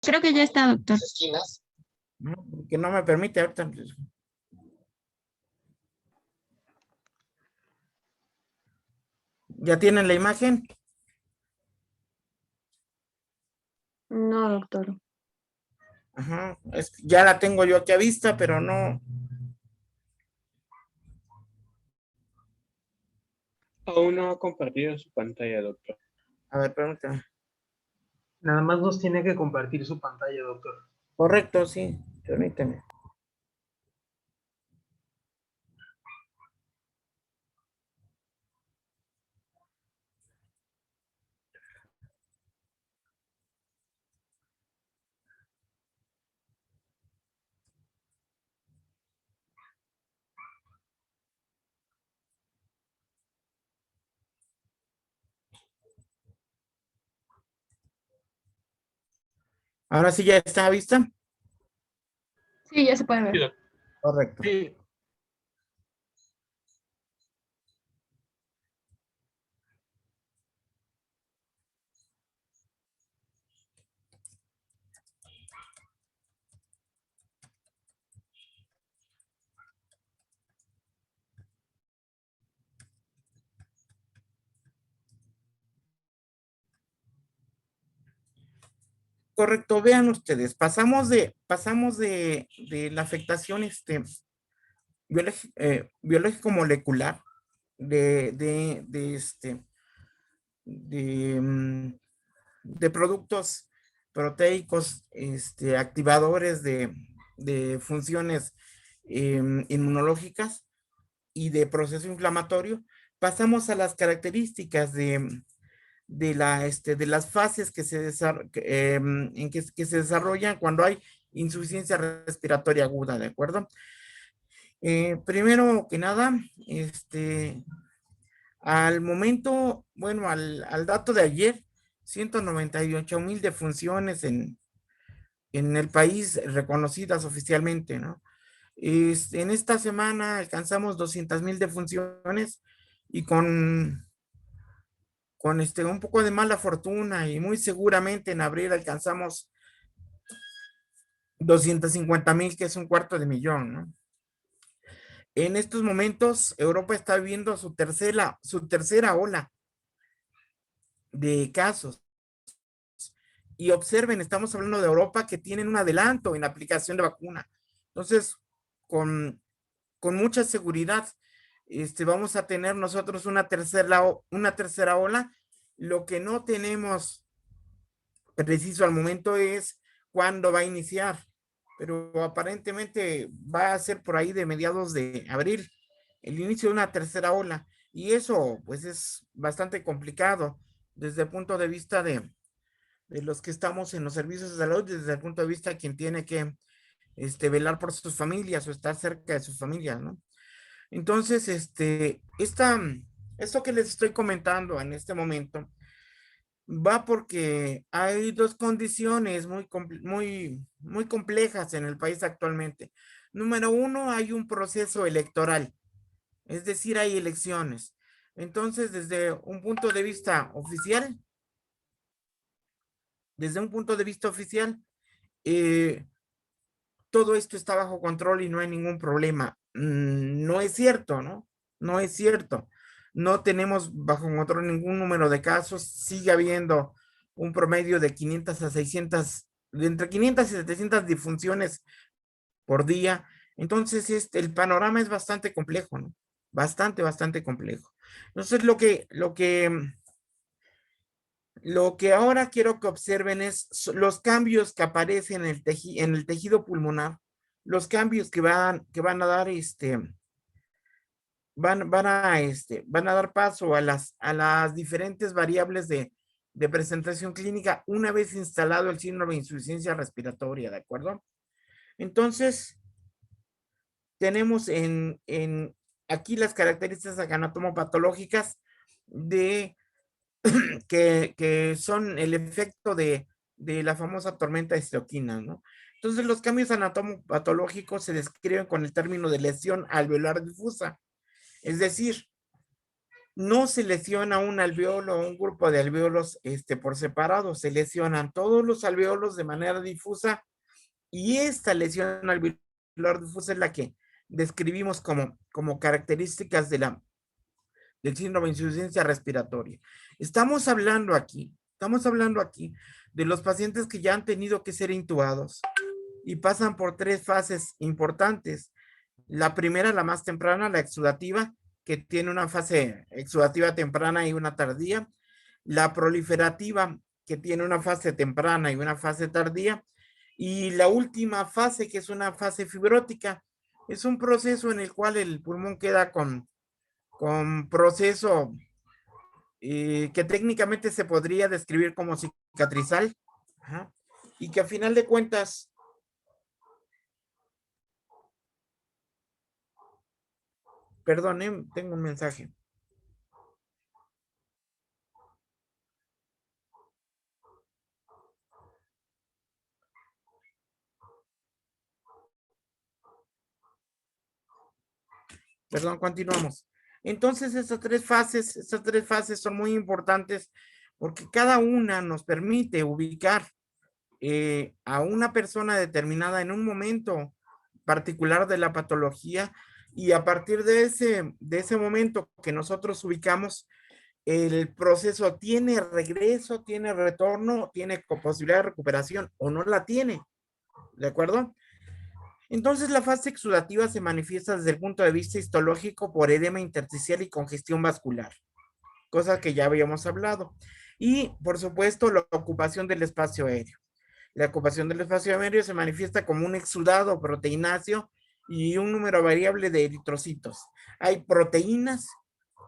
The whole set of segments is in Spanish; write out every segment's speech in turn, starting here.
Creo que ya está, doctor. Esquinas. No, porque no me permite ahorita. ¿Ya tienen la imagen? No, doctor. Ajá, ya la tengo yo aquí a vista, pero no. Aún no ha compartido su pantalla, doctor. A ver, permítame. Nada más nos tiene que compartir su pantalla, doctor. Correcto, sí, permíteme. Ahora sí ya está a vista. Sí, ya se puede ver. Sí, doctor. Correcto. Sí. Correcto, vean ustedes, pasamos de la afectación biológico molecular de, mm, de productos proteicos, activadores de funciones inmunológicas y de proceso inflamatorio, pasamos a las características de las fases que se desarrollan cuando hay insuficiencia respiratoria aguda, ¿de acuerdo? Primero que nada, al momento, bueno, al dato de ayer, 198,000 defunciones en el país reconocidas oficialmente, ¿no? En esta semana alcanzamos 200,000 defunciones y con un poco de mala fortuna y muy seguramente en abril alcanzamos 250,000, que es un cuarto de millón, ¿no? En estos momentos, Europa está viviendo su tercera ola de casos. Y observen, estamos hablando de Europa que tienen un adelanto en la aplicación de vacuna. Entonces, con mucha seguridad, vamos a tener nosotros una tercera ola. Lo que no tenemos preciso al momento es cuándo va a iniciar, pero aparentemente va a ser por ahí de mediados de abril, el inicio de una tercera ola, y eso pues es bastante complicado desde el punto de vista de los que estamos en los servicios de salud, desde el punto de vista de quien tiene que velar por sus familias o estar cerca de sus familias, ¿no? Entonces, esto que les estoy comentando en este momento va porque hay dos condiciones muy complejas en el país actualmente. Número uno, hay un proceso electoral, es decir, hay elecciones. Entonces, desde un punto de vista oficial, eh, todo esto está bajo control y no hay ningún problema. No es cierto, ¿no? No es cierto. No tenemos bajo control ningún número de casos. Sigue habiendo un promedio de 500 a 600, de entre 500 y 700 disfunciones por día. Entonces, el panorama es bastante complejo, ¿no? Bastante complejo. Entonces, lo que ahora quiero que observen es los cambios que aparecen en el tejido pulmonar, los cambios que van a dar van a dar paso a las diferentes variables de presentación clínica una vez instalado el síndrome de insuficiencia respiratoria, ¿de acuerdo? Entonces, tenemos aquí las características anatomopatológicas que son el efecto de la famosa tormenta de citoquinas, ¿no? Entonces, los cambios anatomopatológicos se describen con el término de lesión alveolar difusa. Es decir, no se lesiona un alveolo o un grupo de alveolos por separado, se lesionan todos los alveolos de manera difusa y esta lesión alveolar difusa es la que describimos como características del síndrome de insuficiencia respiratoria. Estamos hablando aquí de los pacientes que ya han tenido que ser intubados y pasan por 3 fases importantes. La primera, la más temprana, la exudativa, que tiene una fase exudativa temprana y una tardía. La proliferativa, que tiene una fase temprana y una fase tardía. Y la última fase, que es una fase fibrótica, es un proceso en el cual el pulmón queda con proceso que técnicamente se podría describir como cicatrizal. Ajá, y que a final de cuentas perdón, tengo un mensaje. Perdón, continuamos. Entonces, estas tres fases son muy importantes porque cada una nos permite ubicar a una persona determinada en un momento particular de la patología y a partir de ese momento que nosotros ubicamos, el proceso tiene regreso, tiene retorno, tiene posibilidad de recuperación o no la tiene. ¿De acuerdo? Entonces, la fase exudativa se manifiesta desde el punto de vista histológico por edema intersticial y congestión vascular, cosa que ya habíamos hablado. Y, por supuesto, la ocupación del espacio aéreo. La ocupación del espacio aéreo se manifiesta como un exudado proteináceo y un número variable de eritrocitos. Hay proteínas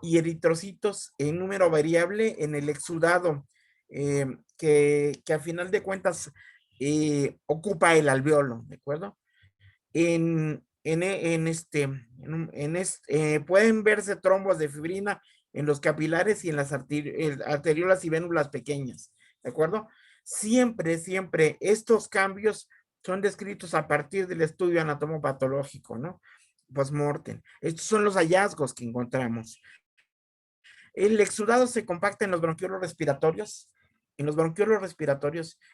y eritrocitos en número variable en el exudado que a final de cuentas ocupa el alveolo, ¿de acuerdo? Pueden verse trombos de fibrina en los capilares y en las arteriolas y vénulas pequeñas, ¿de acuerdo? Siempre estos cambios son descritos a partir del estudio anatomopatológico, ¿no? Post-mortem. Estos son los hallazgos que encontramos. El exudado se compacta en los bronquiolos respiratorios,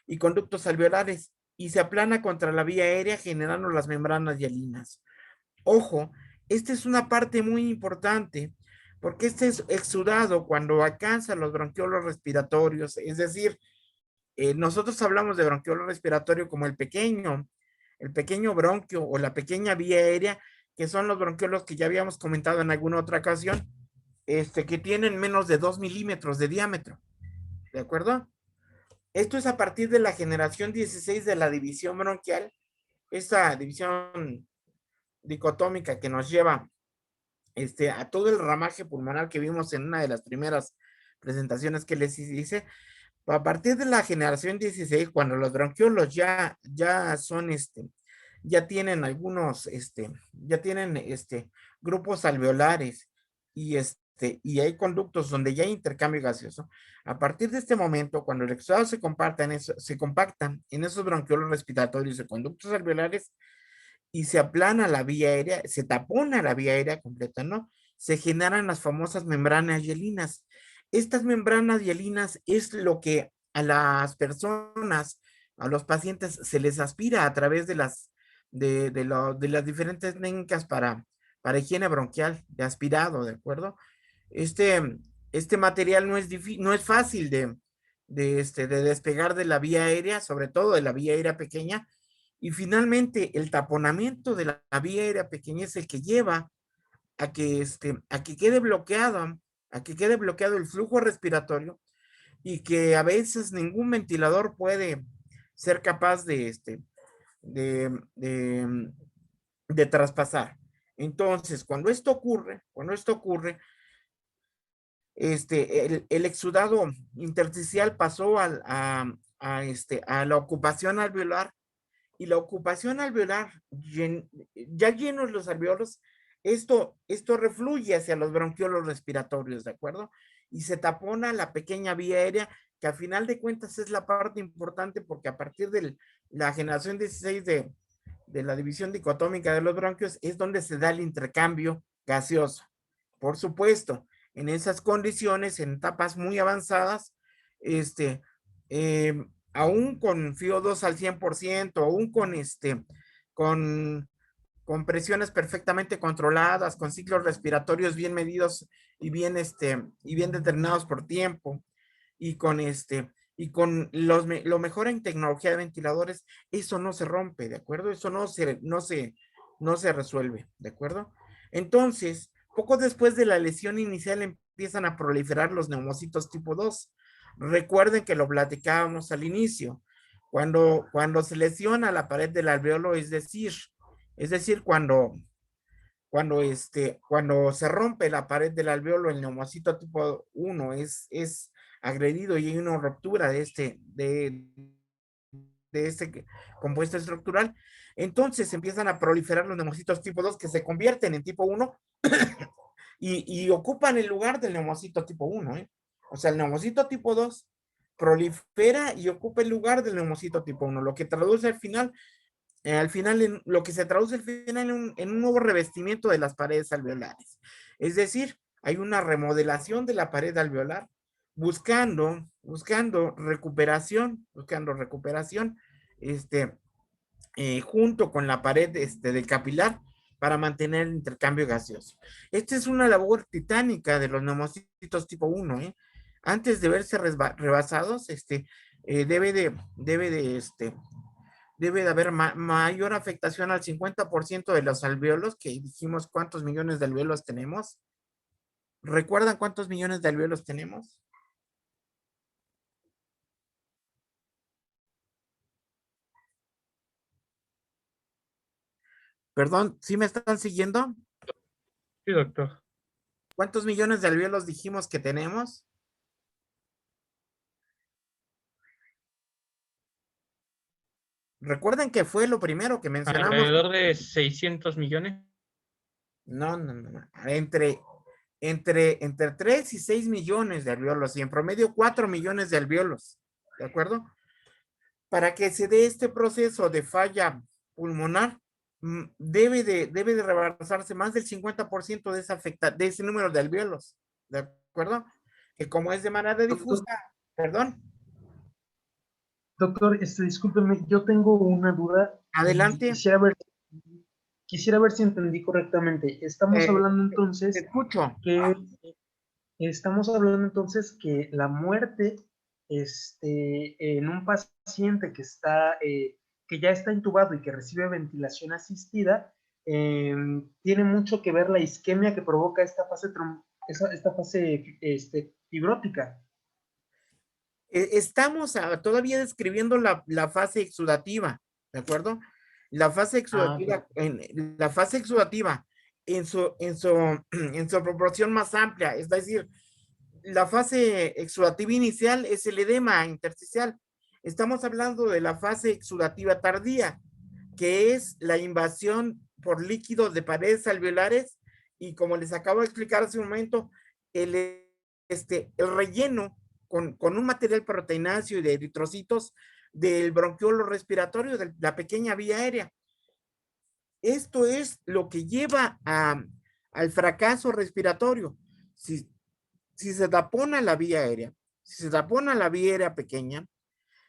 y conductos alveolares y se aplana contra la vía aérea generando las membranas hialinas. Ojo, esta es una parte muy importante porque este exudado cuando alcanza los bronquiolos respiratorios, es decir, nosotros hablamos de bronquiolo respiratorio como el pequeño bronquio o la pequeña vía aérea, que son los bronquiolos que ya habíamos comentado en alguna otra ocasión, que tienen menos de 2 milímetros de diámetro. ¿De acuerdo? Esto es a partir de la generación 16 de la división bronquial, esta división dicotómica que nos lleva a todo el ramaje pulmonar que vimos en una de las primeras presentaciones que les hice. A partir de la generación 16, cuando los bronquiolos ya son, ya tienen algunos, ya tienen grupos alveolares y y hay conductos donde ya hay intercambio gaseoso. A partir de este momento, cuando el exudado se compactan en esos bronquiolos respiratorios y conductos alveolares y se aplana la vía aérea, se tapona la vía aérea completa, ¿no? Se generan las famosas membranas hialinas. Estas membranas hialinas es lo que a las personas, a los pacientes, se les aspira a través de las diferentes técnicas para higiene bronquial, de aspirado, ¿de acuerdo? Este material no es fácil de despegar de la vía aérea, sobre todo de la vía aérea pequeña, y finalmente el taponamiento de la vía aérea pequeña es el que lleva a que quede bloqueado el flujo respiratorio y que a veces ningún ventilador puede ser capaz de traspasar. Entonces, cuando esto ocurre, el exudado intersticial pasó a la ocupación alveolar, y la ocupación alveolar, ya llenos los alveolos, esto refluye hacia los bronquiolos respiratorios, ¿de acuerdo? Y se tapona la pequeña vía aérea, que a final de cuentas es la parte importante porque a partir de la generación 16 de la división dicotómica de los bronquios es donde se da el intercambio gaseoso. Por supuesto, En esas condiciones, en etapas muy avanzadas, aún con FiO2 al 100%, aún con, con presiones perfectamente controladas, con ciclos respiratorios bien medidos y bien determinados por tiempo, y con lo mejor en tecnología de ventiladores, eso no se rompe, ¿de acuerdo? Eso no se resuelve, ¿de acuerdo? Entonces, poco después de la lesión inicial empiezan a proliferar los neumocitos tipo 2. Recuerden que lo platicábamos al inicio. Cuando se lesiona la pared del alveolo, es decir, cuando se rompe la pared del alveolo, el neumocito tipo 1 es agredido y hay una ruptura de este compuesto estructural, entonces empiezan a proliferar los neumocitos tipo 2 que se convierten en tipo 1 y ocupan el lugar del neumocito tipo 1, ¿eh? O sea, el neumocito tipo 2 prolifera y ocupa el lugar del neumocito tipo 1, lo que traduce al final lo que se traduce al final en un nuevo revestimiento de las paredes alveolares. Es decir, hay una remodelación de la pared alveolar buscando recuperación, junto con la pared del capilar para mantener el intercambio gaseoso. Esta es una labor titánica de los neumocitos tipo 1, ¿eh? Antes de verse rebasados, debe de haber mayor afectación al 50% de los alvéolos, que dijimos cuántos millones de alvéolos tenemos. ¿Recuerdan cuántos millones de alvéolos tenemos? Perdón, ¿sí me están siguiendo? Sí, doctor. ¿Cuántos millones de alvéolos dijimos que tenemos? Recuerden que fue lo primero que mencionamos. Alrededor de 600 millones. No. Entre 3 y 6 millones de alvéolos y en promedio 4 millones de alvéolos. ¿De acuerdo? Para que se dé este proceso de falla pulmonar, debe de rebasarse más del 50% de ese número de alvéolos. ¿De acuerdo? Que como es de manera difusa, perdón. Doctor, discúlpeme, yo tengo una duda. Adelante. Quisiera ver si entendí correctamente. Estamos hablando Te entonces escucho. que la muerte en un paciente que ya está intubado y que recibe ventilación asistida, tiene mucho que ver la isquemia que provoca esta fase fibrótica. Estamos todavía describiendo la fase exudativa, ¿de acuerdo? La fase exudativa, en su proporción más amplia, es decir, la fase exudativa inicial es el edema intersticial. Estamos hablando de la fase exudativa tardía, que es la invasión por líquidos de paredes alveolares y, como les acabo de explicar hace un momento, el relleno con un material proteináceo y de eritrocitos del bronquiolo respiratorio, de la pequeña vía aérea. Esto es lo que lleva al fracaso respiratorio. Si se tapona la vía aérea, si se tapona la vía aérea pequeña,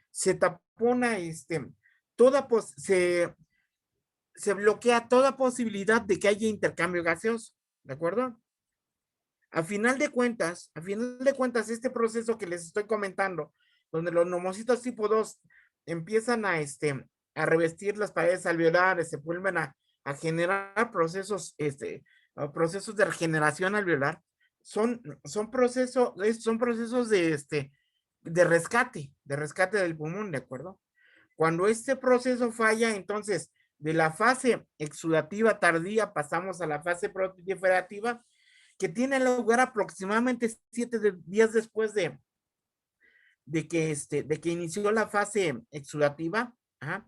se tapona se bloquea toda posibilidad de que haya intercambio gaseoso, ¿de acuerdo? A final de cuentas, este proceso que les estoy comentando, donde los neumocitos tipo 2 empiezan a revestir las paredes alveolares, se vuelven a generar procesos de regeneración alveolar, son procesos de rescate del pulmón, ¿de acuerdo? Cuando este proceso falla, entonces, de la fase exudativa tardía pasamos a la fase proliferativa, que tiene lugar aproximadamente 7 días después de que inició la fase exudativa. ¿Ah?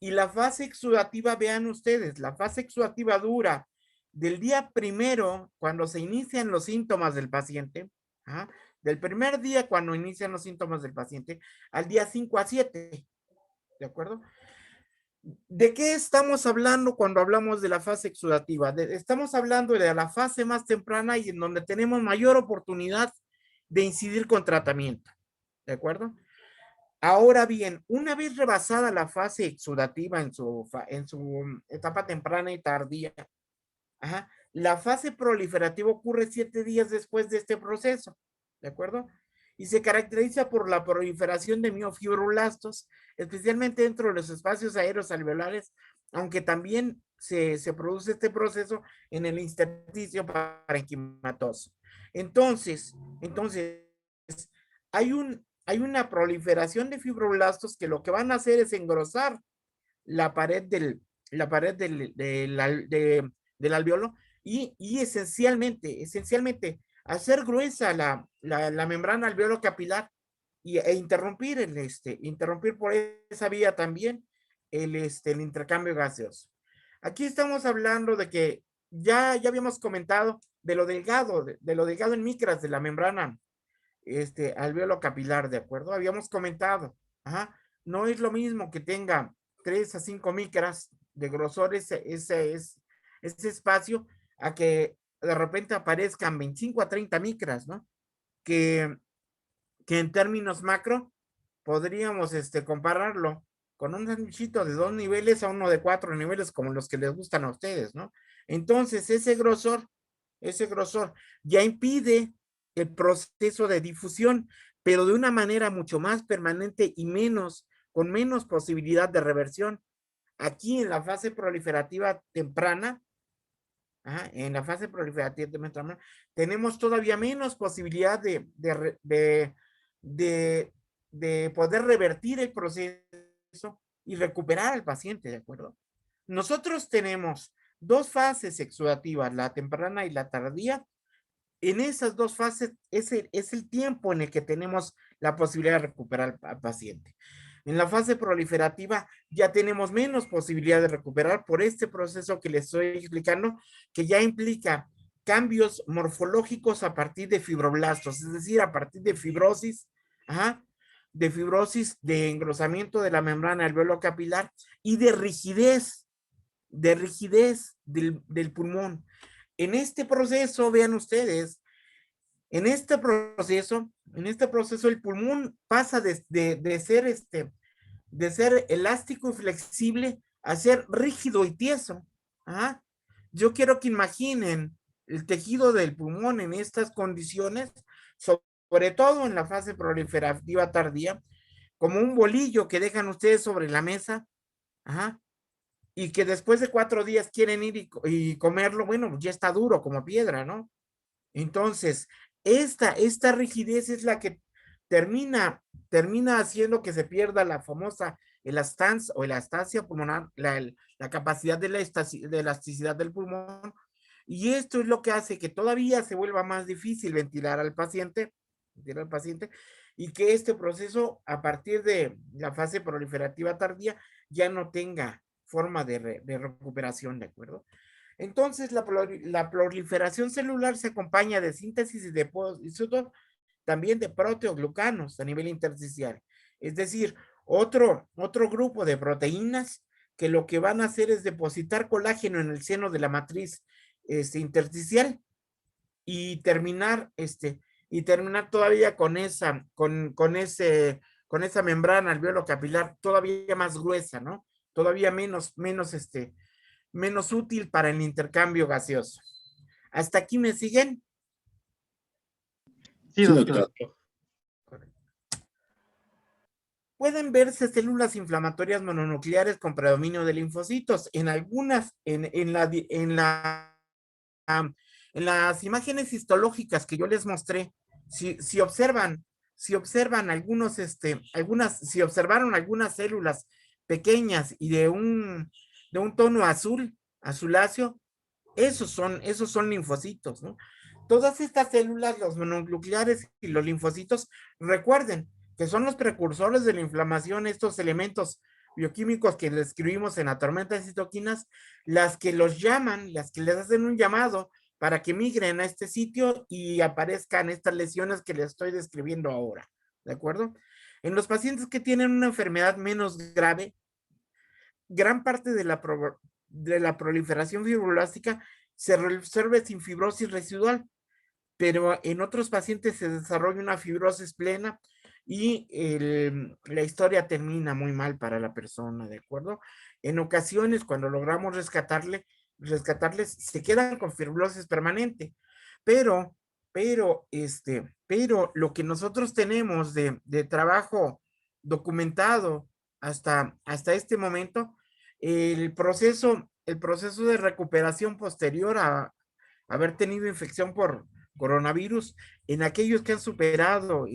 Y la fase exudativa, vean ustedes, la fase exudativa dura del día primero, cuando se inician los síntomas del paciente, ¿ah? Del primer día cuando inician los síntomas del paciente, al día 5 a 7, ¿de acuerdo? ¿De qué estamos hablando cuando hablamos de la fase exudativa? Estamos hablando de la fase más temprana y en donde tenemos mayor oportunidad de incidir con tratamiento. ¿De acuerdo? Ahora bien, una vez rebasada la fase exudativa en su etapa temprana y tardía, la fase proliferativa ocurre 7 días después de este proceso, ¿de acuerdo? Y se caracteriza por la proliferación de miofibroblastos, especialmente dentro de los espacios aéreos alveolares, aunque también se produce este proceso en el intersticio parenquimatoso. Entonces, hay una proliferación de fibroblastos que lo que van a hacer es engrosar la pared del alveolo y esencialmente hacer gruesa la membrana alveolo capilar e interrumpir por esa vía también el intercambio gaseoso. Aquí estamos hablando de que ya habíamos comentado de lo delgado en micras de la membrana alveolo capilar, ¿de acuerdo? Habíamos comentado, no es lo mismo que tenga 3 a 5 micras de grosor ese espacio a que de repente aparezcan 25 a 30 micras, ¿no? Que en términos macro podríamos compararlo con un sandwichito de 2 niveles a uno de 4 niveles como los que les gustan a ustedes, ¿no? Entonces ese grosor ya impide el proceso de difusión, pero de una manera mucho más permanente y con menos posibilidad de reversión. Aquí en la fase proliferativa temprana, tenemos todavía menos posibilidad de poder revertir el proceso y recuperar al paciente, ¿de acuerdo? Nosotros tenemos 2 fases exudativas, la temprana y la tardía. En esas 2 fases es el tiempo en el que tenemos la posibilidad de recuperar al paciente. En la fase proliferativa ya tenemos menos posibilidad de recuperar por este proceso que les estoy explicando, que ya implica cambios morfológicos a partir de fibroblastos, es decir, a partir de fibrosis, de engrosamiento de la membrana alveolo capilar y de rigidez del pulmón. En este proceso, vean ustedes, en este proceso el pulmón pasa de ser elástico y flexible a ser rígido y tieso. Yo quiero que imaginen el tejido del pulmón en estas condiciones, sobre todo en la fase proliferativa tardía, como un bolillo que dejan ustedes sobre la mesa, y que después de 4 días quieren ir y comerlo, bueno, ya está duro como piedra, ¿no? Entonces, esta rigidez es la que termina haciendo que se pierda la famosa elastasia pulmonar, la capacidad de elasticidad del pulmón, y esto es lo que hace que todavía se vuelva más difícil ventilar al paciente, y que este proceso, a partir de la fase proliferativa tardía, ya no tenga forma de recuperación, ¿de acuerdo? Entonces, la proliferación celular se acompaña de síntesis y depósito también de proteoglucanos a nivel intersticial. Es decir, otro grupo de proteínas que lo que van a hacer es depositar colágeno en el seno de la matriz intersticial y terminar todavía con esa membrana alveolo capilar todavía más gruesa, ¿no? Todavía menos útil para el intercambio gaseoso. ¿Hasta aquí me siguen? Sí, doctor. Pueden verse células inflamatorias mononucleares con predominio de linfocitos. En algunas, en las imágenes histológicas que yo les mostré, si observaron algunas células pequeñas y de un tono azuláceo, esos son linfocitos, ¿no? Todas estas células, los mononucleares y los linfocitos, recuerden que son los precursores de la inflamación, estos elementos bioquímicos que describimos en la tormenta de citoquinas, las que los llaman, las que les hacen un llamado para que migren a este sitio y aparezcan estas lesiones que les estoy describiendo ahora, ¿de acuerdo? En los pacientes que tienen una enfermedad menos grave, gran parte de la proliferación fibroblástica se resuelve sin fibrosis residual, pero en otros pacientes se desarrolla una fibrosis plena y la historia termina muy mal para la persona, ¿de acuerdo? En ocasiones, cuando logramos rescatarles, se quedan con fibrosis permanente, pero lo que nosotros tenemos de trabajo documentado hasta este momento, el proceso de recuperación posterior a haber tenido infección por coronavirus en aquellos que han superado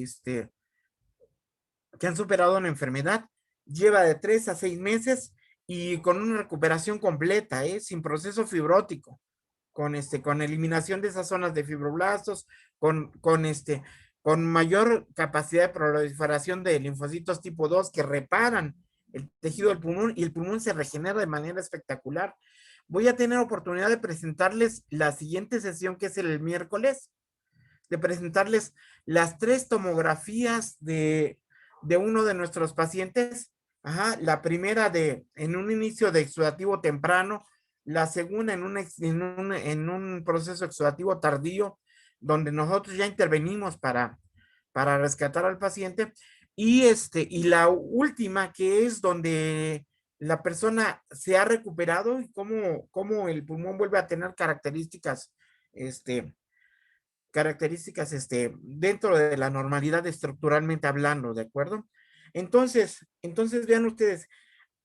una enfermedad, lleva de 3 a 6 meses y con una recuperación completa, sin proceso fibrótico, con eliminación de esas zonas de fibroblastos, con mayor capacidad de proliferación de linfocitos tipo 2 que reparan el tejido del pulmón y el pulmón se regenera de manera espectacular. Voy a tener oportunidad de presentarles la siguiente sesión, que es el miércoles, de presentarles las 3 tomografías de uno de nuestros pacientes. La primera en un inicio de exudativo temprano, la segunda en un proceso exudativo tardío, donde nosotros ya intervenimos para rescatar al paciente, y la última, que es donde la persona se ha recuperado y cómo el pulmón vuelve a tener características dentro de la normalidad estructuralmente hablando, ¿de acuerdo? Entonces vean ustedes,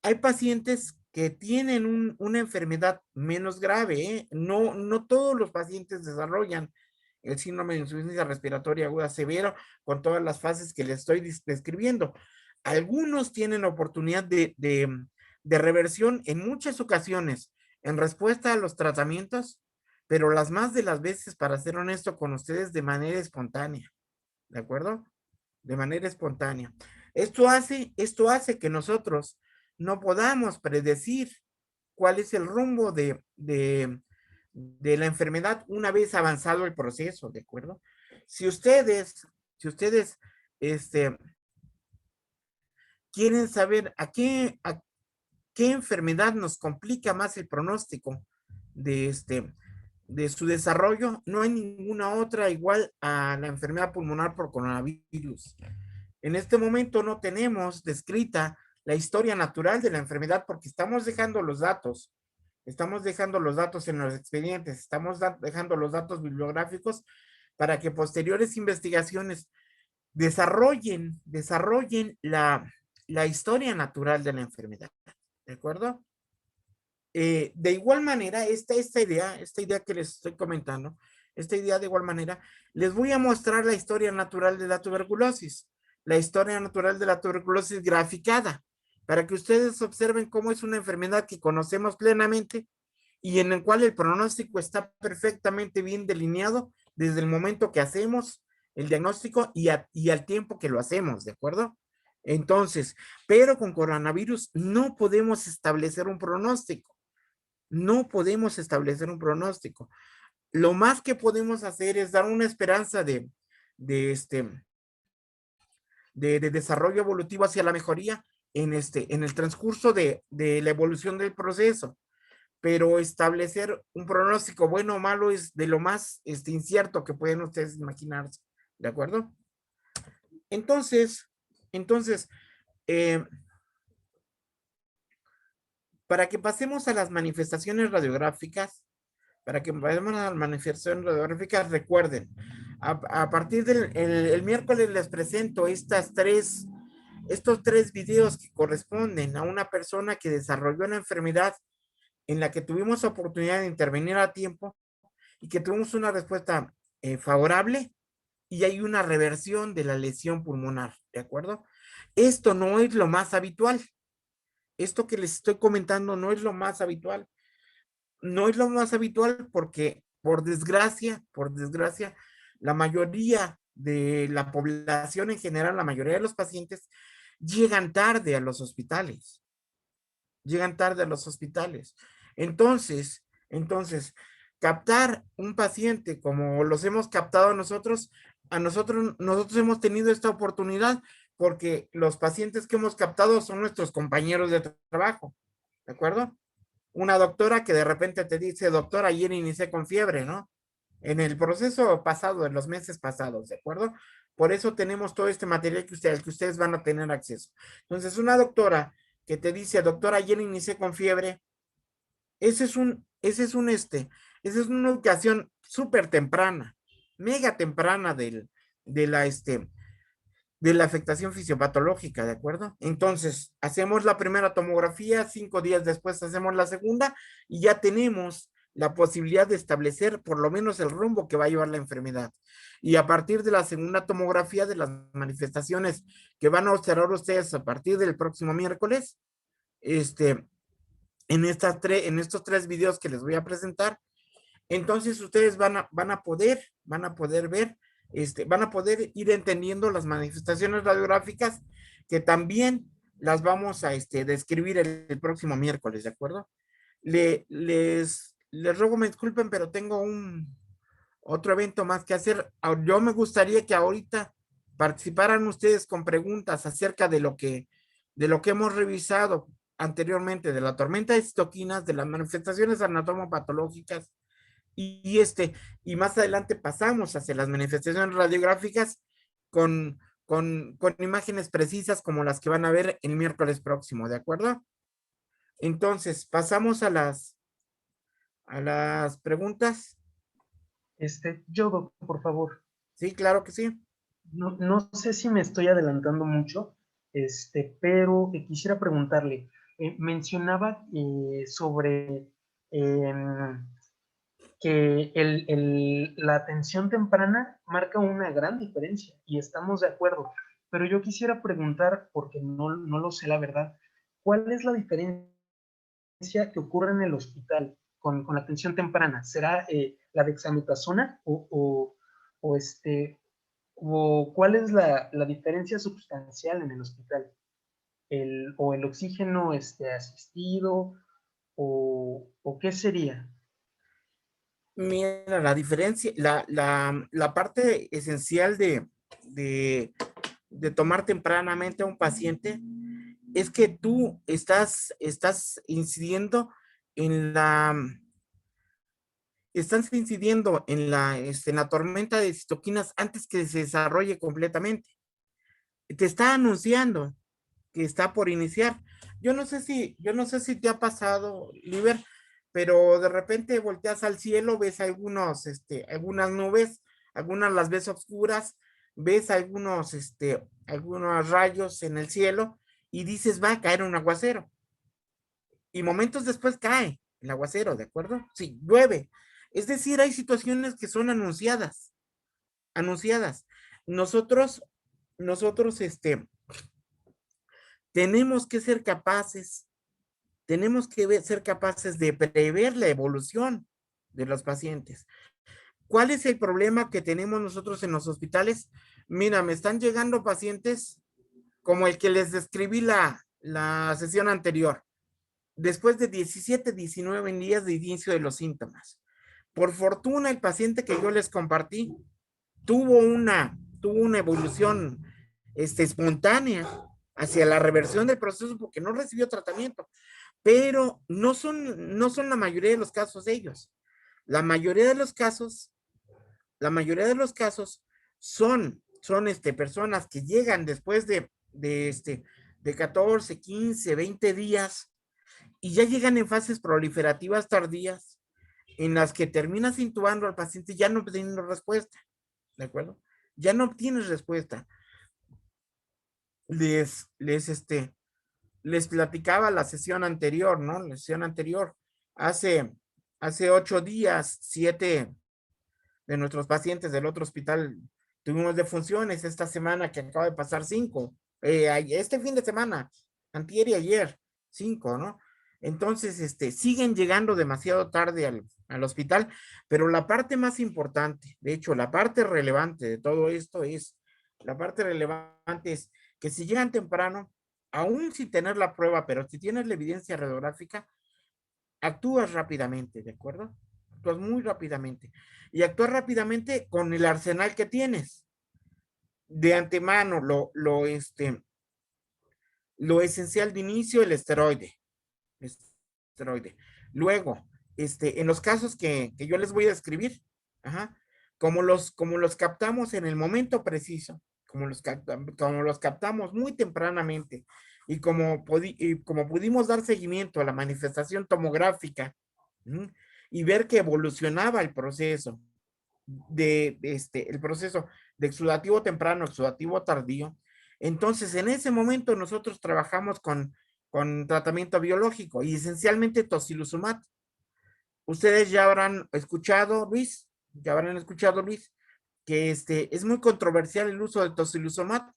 hay pacientes que tienen una enfermedad menos grave, no todos los pacientes desarrollan el síndrome de insuficiencia respiratoria aguda severo con todas las fases que les estoy describiendo. Algunos tienen oportunidad de reversión en muchas ocasiones en respuesta a los tratamientos, pero las más de las veces, para ser honesto con ustedes, de manera espontánea, ¿de acuerdo? De manera espontánea. Esto hace que nosotros no podamos predecir cuál es el rumbo de la enfermedad una vez avanzado el proceso, ¿de acuerdo? Si ustedes quieren saber qué enfermedad nos complica más el pronóstico de su desarrollo, no hay ninguna otra igual a la enfermedad pulmonar por coronavirus. En este momento no tenemos descrita la historia natural de la enfermedad porque estamos dejando los datos en los expedientes, estamos dejando los datos bibliográficos para que posteriores investigaciones desarrollen la historia natural de la enfermedad, ¿de acuerdo? De igual manera, esta idea que les estoy comentando, de igual manera, les voy a mostrar la historia natural de la tuberculosis graficada, para que ustedes observen cómo es una enfermedad que conocemos plenamente y en el cual el pronóstico está perfectamente bien delineado desde el momento que hacemos el diagnóstico y al tiempo que lo hacemos, ¿de acuerdo? Entonces, pero con coronavirus no podemos establecer un pronóstico. Lo más que podemos hacer es dar una esperanza de desarrollo evolutivo hacia la mejoría en el transcurso de la evolución del proceso, pero establecer un pronóstico bueno o malo es de lo más incierto que pueden ustedes imaginarse, ¿de acuerdo? Entonces, para que pasemos a las manifestaciones radiográficas, recuerden, a partir del miércoles les presento estos 3 videos que corresponden a una persona que desarrolló una enfermedad en la que tuvimos oportunidad de intervenir a tiempo y que tuvimos una respuesta favorable y hay una reversión de la lesión pulmonar, ¿de acuerdo? Esto no es lo más habitual. Esto que les estoy comentando no es lo más habitual. No es lo más habitual porque, por desgracia, la mayoría de la población en general, la mayoría de los pacientes, llegan tarde a los hospitales. Entonces, captar un paciente como los hemos captado nosotros hemos tenido esta oportunidad porque los pacientes que hemos captado son nuestros compañeros de trabajo, ¿de acuerdo? Una doctora que de repente te dice, doctor, ayer inicié con fiebre, ¿no? En el proceso pasado, en los meses pasados, ¿de acuerdo? Por eso tenemos todo este material al que ustedes van a tener acceso. Entonces, una doctora que te dice, doctor, ayer inicié con fiebre, esa es una ubicación súper temprana, mega temprana de la afectación fisiopatológica, ¿de acuerdo? Entonces, hacemos la primera tomografía, 5 días después hacemos la segunda y ya tenemos la posibilidad de establecer por lo menos el rumbo que va a llevar la enfermedad. Y a partir de la segunda tomografía de las manifestaciones que van a observar ustedes a partir del próximo miércoles, en estos 3 videos que les voy a presentar, entonces ustedes van a poder ver, van a poder ir entendiendo las manifestaciones radiográficas que también las vamos a describir el próximo miércoles, ¿de acuerdo? Les ruego me disculpen, pero tengo otro evento más que hacer. Yo me gustaría que ahorita participaran ustedes con preguntas acerca de lo que hemos revisado anteriormente, de la tormenta de citoquinas, de las manifestaciones anatomopatológicas, y más adelante pasamos hacia las manifestaciones radiográficas con imágenes precisas como las que van a ver el miércoles próximo, ¿de acuerdo? Entonces, pasamos a las preguntas. Yo, doctor, por favor. Sí, claro que sí. No sé si me estoy adelantando mucho, pero quisiera preguntarle, mencionaba sobre que la atención temprana marca una gran diferencia y estamos de acuerdo, pero yo quisiera preguntar, porque no lo sé la verdad, ¿cuál es la diferencia que ocurre en el hospital con la atención temprana? ¿Será la dexametasona o cuál es la diferencia sustancial en el hospital? ¿El oxígeno asistido o qué sería? Mira, la diferencia, la parte esencial de tomar tempranamente a un paciente es que tú estás incidiendo en en la tormenta de citoquinas antes que se desarrolle completamente. Te está anunciando que está por iniciar. Yo no sé si te ha pasado, Liber, pero de repente volteas al cielo, ves algunas nubes, algunas las ves oscuras, ves algunos rayos en el cielo y dices, va a caer un aguacero. Y momentos después cae el aguacero, ¿de acuerdo? Sí, llueve. Es decir, hay situaciones que son anunciadas. Nosotros, tenemos que ser capaces de prever la evolución de los pacientes. ¿Cuál es el problema que tenemos nosotros en los hospitales? Mira, me están llegando pacientes como el que les describí la sesión anterior, después de 17, 19 días de inicio de los síntomas. Por fortuna, el paciente que yo les compartí tuvo una evolución espontánea hacia la reversión del proceso porque no recibió tratamiento, pero no son la mayoría de los casos de ellos. La mayoría de los casos son personas que llegan después de 14, 15, 20 días y ya llegan en fases proliferativas tardías en las que terminas intubando al paciente ya no teniendo respuesta, ¿de acuerdo? Ya no obtienes respuesta. Les platicaba la sesión anterior, ¿no? La sesión anterior. Hace 8 días, 7 de nuestros pacientes del otro hospital tuvimos defunciones. Esta semana que acaba de pasar 5. Este fin de semana, antier y ayer, 5, ¿no? Entonces, siguen llegando demasiado tarde al hospital, pero la parte más importante, de hecho, la parte relevante de todo esto es que si llegan temprano, aún sin tener la prueba, pero si tienes la evidencia radiográfica, actúas rápidamente, ¿de acuerdo? Actúas muy rápidamente. Y actúas rápidamente con el arsenal que tienes. De antemano, lo esencial de inicio, el esteroide. esteroide. Luego, en los casos que yo les voy a describir, ajá, como los captamos en el momento preciso, como los captamos muy tempranamente y como pudimos dar seguimiento a la manifestación tomográfica, ¿m? Y ver que evolucionaba el proceso el proceso de exudativo temprano, exudativo tardío. Entonces, en ese momento nosotros trabajamos con tratamiento biológico y esencialmente tocilizumab. Ustedes ya habrán escuchado, Luis, que es muy controversial el uso del tocilizumab.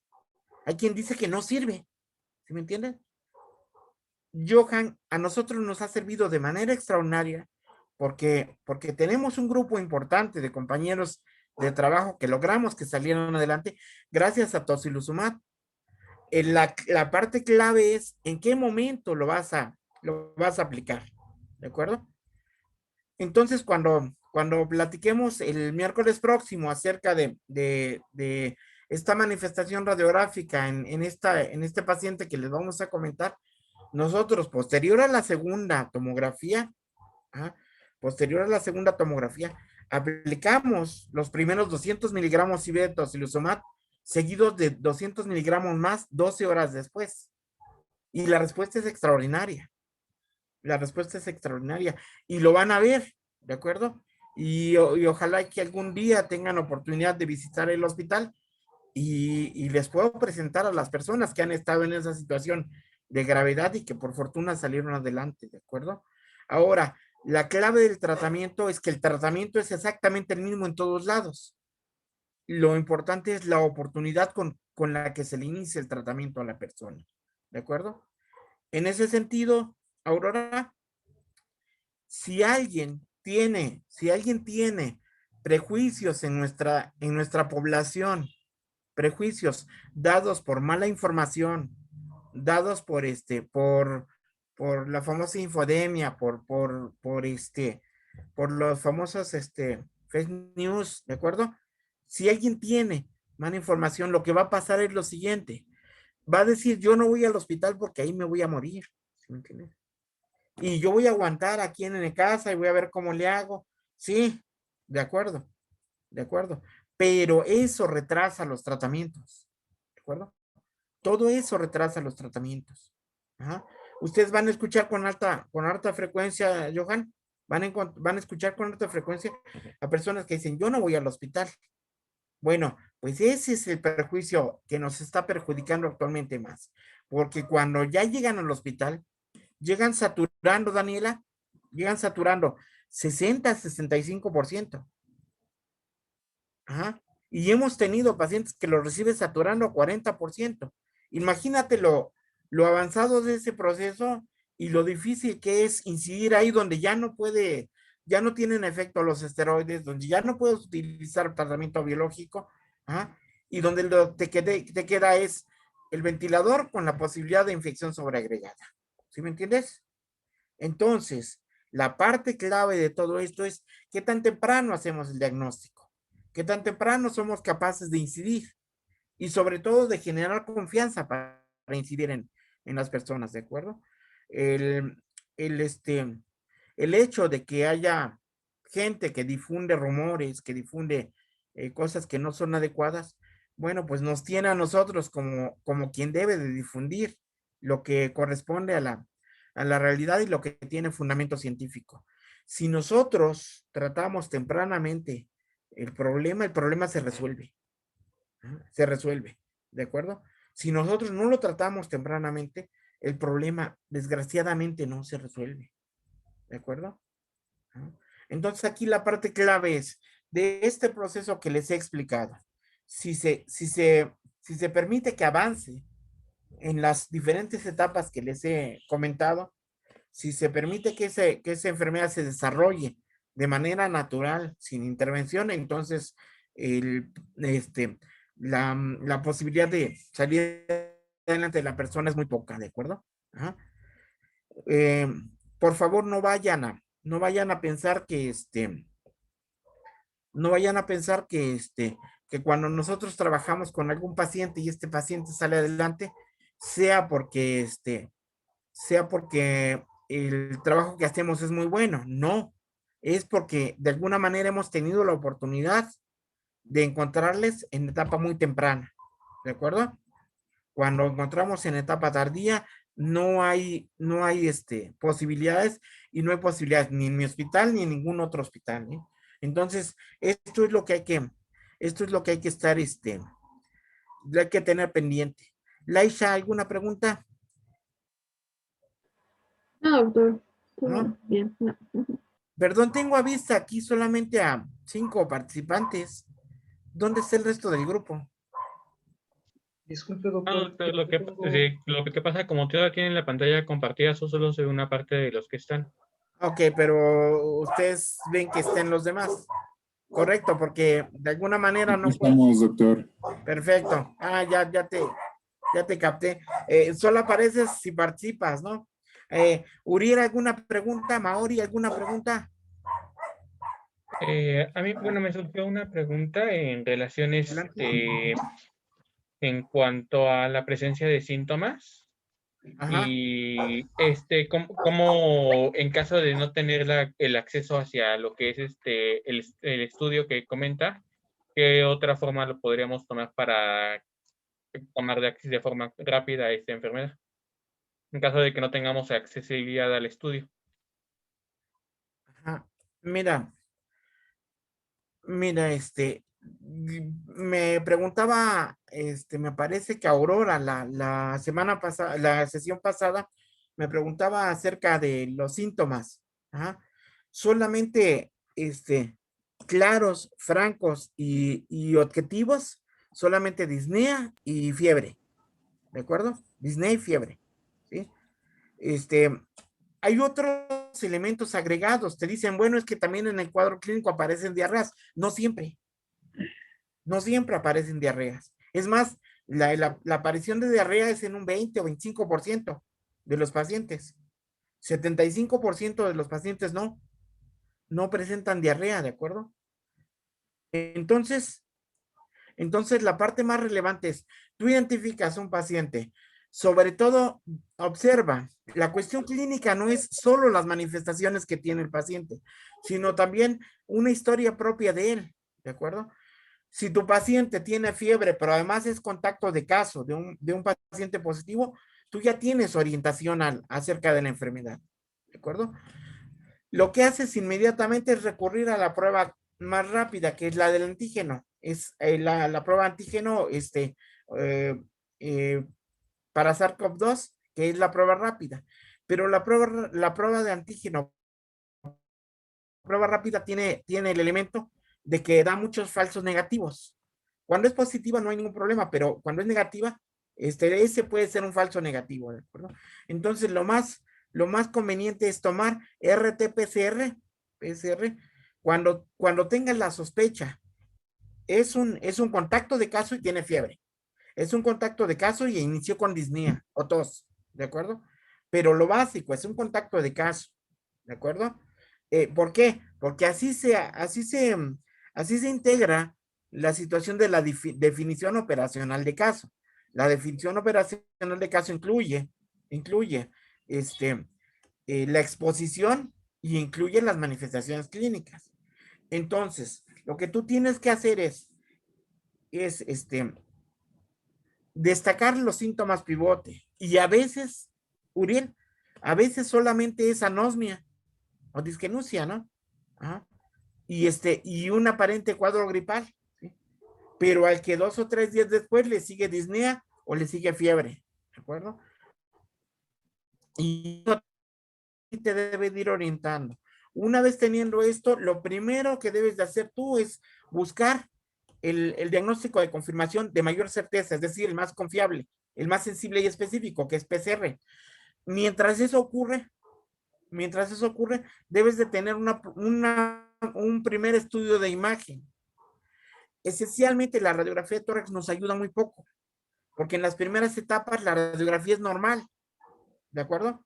Hay quien dice que no sirve, ¿sí me entienden? Johan, a nosotros nos ha servido de manera extraordinaria porque tenemos un grupo importante de compañeros de trabajo que logramos que salieran adelante gracias a tocilizumab. La parte clave es en qué momento lo vas a aplicar, ¿de acuerdo? Entonces, cuando platiquemos el miércoles próximo acerca de esta manifestación radiográfica en este paciente que les vamos a comentar, nosotros, posterior a la segunda tomografía, aplicamos los primeros 200 miligramos IV de tocilizumab, seguidos de 200 miligramos más 12 horas después. Y la respuesta es extraordinaria. Y lo van a ver, ¿de acuerdo? Y ojalá que algún día tengan oportunidad de visitar el hospital y les puedo presentar a las personas que han estado en esa situación de gravedad y que por fortuna salieron adelante, ¿de acuerdo? Ahora, la clave del tratamiento es que el tratamiento es exactamente el mismo en todos lados. Lo importante es la oportunidad con la que se le inicia el tratamiento a la persona, ¿de acuerdo? En ese sentido, Aurora, si alguien tiene prejuicios en nuestra población, prejuicios dados por mala información, dados por la famosa infodemia, por los famosos fake news, ¿de acuerdo? Si alguien tiene mala información, lo que va a pasar es lo siguiente: va a decir, yo no voy al hospital porque ahí me voy a morir, ¿sí me entiendes? Y yo voy a aguantar aquí en mi casa y voy a ver cómo le hago. Sí, de acuerdo, pero eso retrasa los tratamientos, ¿de acuerdo? Todo eso retrasa los tratamientos. Ajá. Ustedes van a escuchar con alta frecuencia, Johan, van a escuchar con alta frecuencia a personas que dicen, yo no voy al hospital. Bueno, pues ese es el perjuicio que nos está perjudicando actualmente más, porque cuando ya llegan al hospital, llegan saturando, Daniela, 60-65%. Ajá. Y hemos tenido pacientes que lo reciben saturando a 40%. Imagínate lo avanzado de ese proceso y lo difícil que es incidir ahí donde ya no tienen efecto los esteroides, donde ya no puedes utilizar tratamiento biológico, ¿ah? Y donde te queda es el ventilador con la posibilidad de infección sobreagregada. ¿Sí me entiendes? Entonces, la parte clave de todo esto es qué tan temprano hacemos el diagnóstico, qué tan temprano somos capaces de incidir y sobre todo de generar confianza para incidir en las personas, ¿de acuerdo? El hecho de que haya gente que difunde rumores, que difunde cosas que no son adecuadas, bueno, pues nos tiene a nosotros como quien debe de difundir lo que corresponde a la realidad y lo que tiene fundamento científico. Si nosotros tratamos tempranamente el problema se resuelve. Se resuelve, ¿de acuerdo? Si nosotros no lo tratamos tempranamente, el problema desgraciadamente no se resuelve, ¿de acuerdo? Entonces aquí la parte clave es de este proceso que les he explicado. Si se permite que avance en las diferentes etapas que les he comentado, si se permite que esa enfermedad se desarrolle de manera natural, sin intervención, entonces la posibilidad de salir adelante de la persona es muy poca, ¿de acuerdo? Ajá. Por favor, no vayan a pensar que que cuando nosotros trabajamos con algún paciente y este paciente sale adelante, sea porque el trabajo que hacemos es muy bueno. No, es porque de alguna manera hemos tenido la oportunidad de encontrarles en etapa muy temprana, ¿de acuerdo? Cuando encontramos en etapa tardía, no hay posibilidades, y no hay posibilidades ni en mi hospital ni en ningún otro hospital, ¿eh? Entonces, esto es lo que hay que estar, hay que tener pendiente. Laisha, ¿alguna pregunta? No, doctor. ¿No? Todo bien. No. Perdón, tengo a vista aquí solamente a 5 participantes. ¿Dónde está el resto del grupo? Disculpe, No, doctor. doctor, lo que pasa, como usted tiene la pantalla compartida, eso solo se ve una parte de los que están. Ok, pero ustedes ven que estén los demás. Correcto, porque de alguna manera no puedo. Estamos, doctor. Perfecto. Ah, ya te capté. Solo apareces si participas, ¿no? Uriel, ¿alguna pregunta? Maori, ¿alguna pregunta? A mí, bueno, me surgió una pregunta en relaciones Adelante. en cuanto a la presencia de síntomas Ajá. y cómo en caso de no tener el acceso hacia lo que es el estudio que comenta, ¿qué otra forma lo podríamos tomar para tomar de forma rápida esta enfermedad? En caso de que no tengamos accesibilidad al estudio. Ajá. Mira, me preguntaba, me parece que Aurora la semana pasada, la sesión pasada, me preguntaba acerca de los síntomas. Ajá. Solamente, claros, francos y objetivos, solamente disnea y fiebre, ¿de acuerdo? Disnea y fiebre, ¿sí? Hay otros elementos agregados. Te dicen, bueno, es que también en el cuadro clínico aparecen diarreas. No siempre aparecen diarreas. Es más, la aparición de diarrea es en un 20 o 25% de los pacientes. 75% de los pacientes no presentan diarrea, ¿de acuerdo? Entonces, la parte más relevante es, tú identificas a un paciente, sobre todo observa, la cuestión clínica no es solo las manifestaciones que tiene el paciente, sino también una historia propia de él, ¿de acuerdo? Si tu paciente tiene fiebre, pero además es contacto de caso de un paciente positivo, tú ya tienes orientación acerca de la enfermedad, ¿de acuerdo? Lo que haces inmediatamente es recurrir a la prueba más rápida, que es la del antígeno. Es la prueba antígeno eh, eh, para SARS-CoV-2, que es la prueba rápida. Pero la prueba de antígeno, prueba rápida, tiene el elemento de que da muchos falsos negativos. Cuando es positiva no hay ningún problema, pero cuando es negativa, ese puede ser un falso negativo, ¿de acuerdo? Entonces, lo más conveniente es tomar RT-PCR, cuando tengas la sospecha. Es un contacto de caso y tiene fiebre. Es un contacto de caso y inició con disnea o tos, ¿de acuerdo? Pero lo básico es un contacto de caso, ¿de acuerdo? ¿Por qué? Porque así se integra la situación de la definición operacional de caso. La definición operacional de caso incluye la exposición y incluye las manifestaciones clínicas. Entonces, lo que tú tienes que hacer es destacar los síntomas pivote. Y a veces, Uriel, a veces solamente es anosmia o disgenusia, ¿no? Ajá. Y un aparente cuadro gripal, ¿sí? Pero al que 2 o 3 días después le sigue disnea o le sigue fiebre, ¿de acuerdo? Y te debe de ir orientando. Una vez teniendo esto, lo primero que debes de hacer tú es buscar el diagnóstico de confirmación de mayor certeza, es decir, el más confiable, el más sensible y específico, que es PCR. Mientras eso ocurre, debes de tener un primer estudio de imagen. Esencialmente, la radiografía de tórax nos ayuda muy poco, porque en las primeras etapas la radiografía es normal, ¿de acuerdo?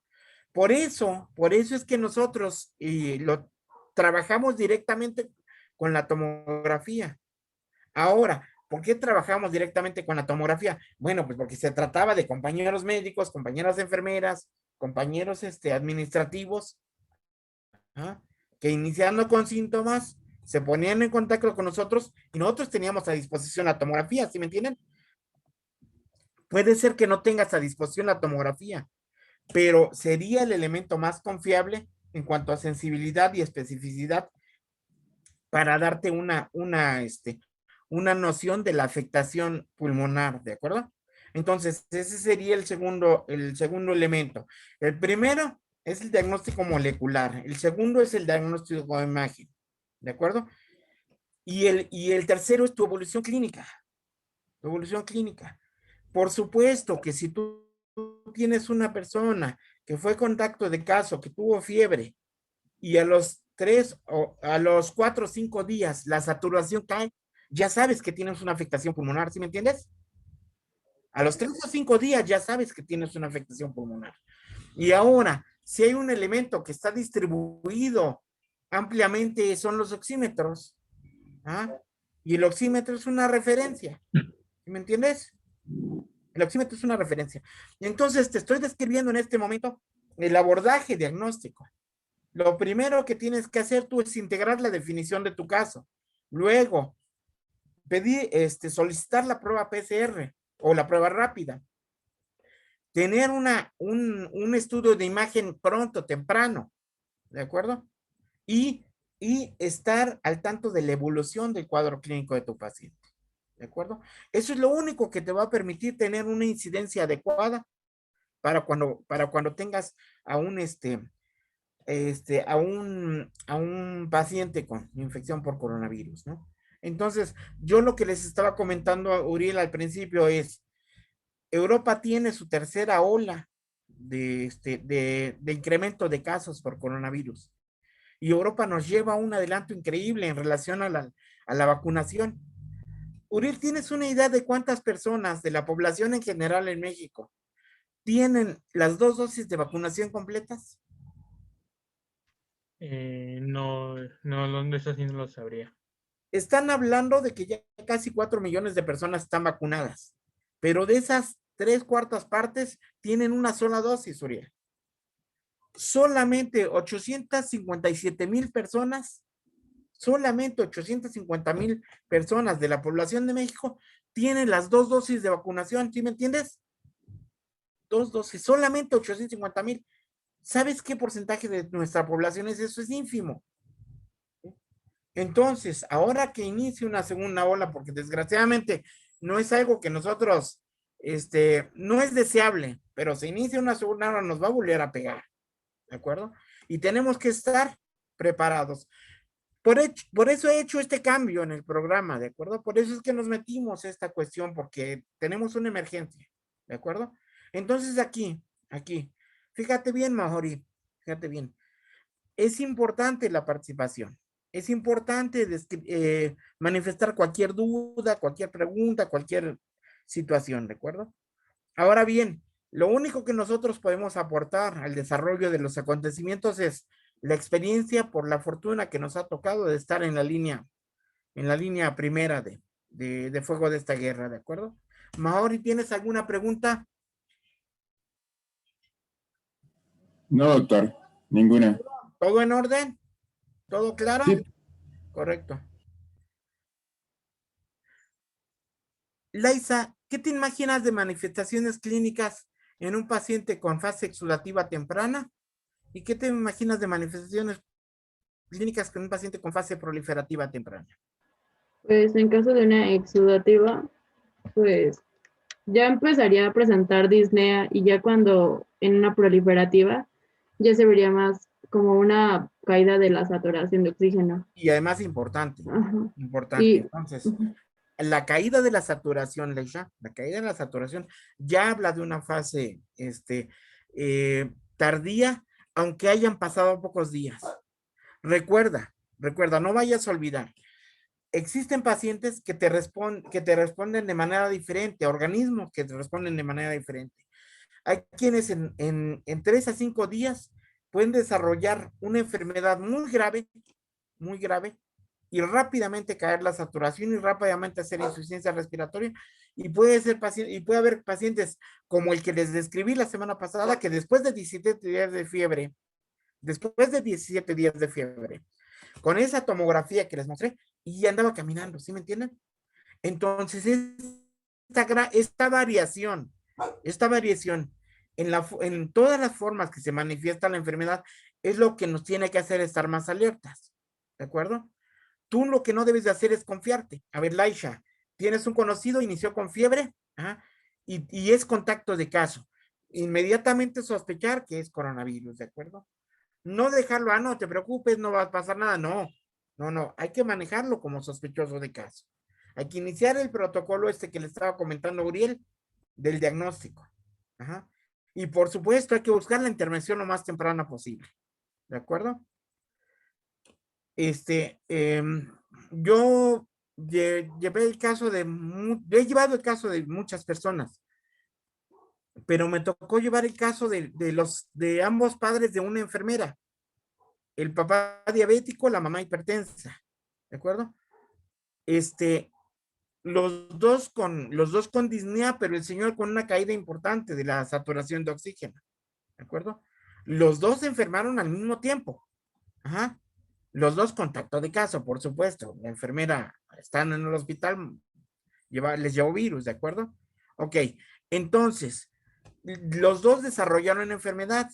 Por eso es que nosotros lo trabajamos directamente con la tomografía. Ahora, ¿por qué trabajamos directamente con la tomografía? Bueno, pues porque se trataba de compañeros médicos, compañeras enfermeras, compañeros administrativos, ¿ah? Que iniciando con síntomas se ponían en contacto con nosotros y nosotros teníamos a disposición la tomografía, ¿sí me entienden? Puede ser que no tengas a disposición la tomografía, pero sería el elemento más confiable en cuanto a sensibilidad y especificidad para darte una noción de la afectación pulmonar, ¿de acuerdo? Entonces, ese sería el segundo elemento. El primero es el diagnóstico molecular, el segundo es el diagnóstico de imagen, ¿de acuerdo? Y el tercero es tu evolución clínica. Tu evolución clínica. Por supuesto que si tú tienes una persona que fue contacto de caso, que tuvo fiebre, y a los 4 o 5 días la saturación cae, ya sabes que tienes una afectación pulmonar, ¿sí me entiendes? A los 3 o 5 días ya sabes que tienes una afectación pulmonar. Y ahora, si hay un elemento que está distribuido ampliamente, son los oxímetros. ¿Ah? Y el oxímetro es una referencia. ¿Sí me entiendes? El oxímetro es una referencia. Y entonces te estoy describiendo en este momento el abordaje diagnóstico. Lo primero que tienes que hacer tú es integrar la definición de tu caso. Luego, solicitar la prueba PCR o la prueba rápida. Tener un estudio de imagen pronto, temprano, ¿de acuerdo? Y estar al tanto de la evolución del cuadro clínico de tu paciente, ¿de acuerdo? Eso es lo único que te va a permitir tener una incidencia adecuada para cuando tengas a un paciente con infección por coronavirus, ¿no? Entonces, yo lo que les estaba comentando a Uriel al principio es, Europa tiene su tercera ola de incremento de casos por coronavirus. Y Europa nos lleva a un adelanto increíble en relación a la vacunación. Uriel, ¿tienes una idea de cuántas personas de la población en general en México tienen las 2 dosis de vacunación completas? No, eso sí no lo sabría. Están hablando de que ya casi 4 millones de personas están vacunadas, pero de esas 3/4 partes tienen una sola dosis, Uriel. Solamente 857,000 personas, solamente 850,000 personas de la población de México tienen las 2 dosis de vacunación, ¿sí me entiendes? 2 dosis, solamente 850,000. ¿Sabes qué porcentaje de nuestra población es eso? Es ínfimo. Entonces, ahora que inicie una segunda ola, porque desgraciadamente no es algo que nosotros, no es deseable, pero si inicia una segunda ola nos va a volver a pegar, ¿de acuerdo? Y tenemos que estar preparados. Por eso he hecho este cambio en el programa, ¿de acuerdo? Por eso es que nos metimos esta cuestión, porque tenemos una emergencia, ¿de acuerdo? Entonces aquí, fíjate bien, Mahori, fíjate bien. Es importante la participación. Es importante manifestar cualquier duda, cualquier pregunta, cualquier situación, ¿de acuerdo? Ahora bien, lo único que nosotros podemos aportar al desarrollo de los acontecimientos es la experiencia por la fortuna que nos ha tocado de estar en la línea primera de fuego de esta guerra, ¿de acuerdo? Mahori, ¿tienes alguna pregunta? No, doctor, ninguna. ¿Todo en orden? ¿Todo claro? Sí. Correcto. Laisa, ¿qué te imaginas de manifestaciones clínicas en un paciente con fase exudativa temprana? ¿Y qué te imaginas de manifestaciones clínicas con un paciente con fase proliferativa temprana? Pues en caso de una exudativa, pues ya empezaría a presentar disnea y ya cuando en una proliferativa ya se vería más como una caída de la saturación de oxígeno. Y además importante, Ajá. importante. Entonces, Ujú. la caída de la saturación, Leisha, la caída de la saturación ya habla de una fase tardía, aunque hayan pasado pocos días. Recuerda, no vayas a olvidar. Existen pacientes que te responden de manera diferente, organismos que te responden de manera diferente. Hay quienes en 3 a 5 días pueden desarrollar una enfermedad muy grave, y rápidamente caer la saturación y rápidamente hacer insuficiencia respiratoria. Y puede ser paciente, y puede haber pacientes como el que les describí la semana pasada, que después de 17 días de fiebre, con esa tomografía que les mostré, y andaba caminando, ¿sí me entienden? Entonces, esta variación en todas las formas que se manifiesta la enfermedad es lo que nos tiene que hacer estar más alertas, ¿de acuerdo? Tú lo que no debes de hacer es confiarte. A ver, Laisha, tienes un conocido, inició con fiebre, ¿ah? y es contacto de caso. Inmediatamente sospechar que es coronavirus, ¿de acuerdo? No dejarlo, no te preocupes, no va a pasar nada, no, hay que manejarlo como sospechoso de caso. Hay que iniciar el protocolo que le estaba comentando Uriel del diagnóstico. Ajá. Y por supuesto hay que buscar la intervención lo más temprana posible. ¿De acuerdo? Yo llevé el caso he llevado el caso de muchas personas, pero me tocó llevar el caso de ambos padres de una enfermera. El papá diabético, la mamá hipertensa. ¿De acuerdo? Los dos con disnea, pero el señor con una caída importante de la saturación de oxígeno. ¿De acuerdo? Los dos se enfermaron al mismo tiempo. Ajá. Los dos contacto de caso, por supuesto. La enfermera están en el hospital, les llevó virus, ¿de acuerdo? Ok. Entonces, los dos desarrollaron enfermedad.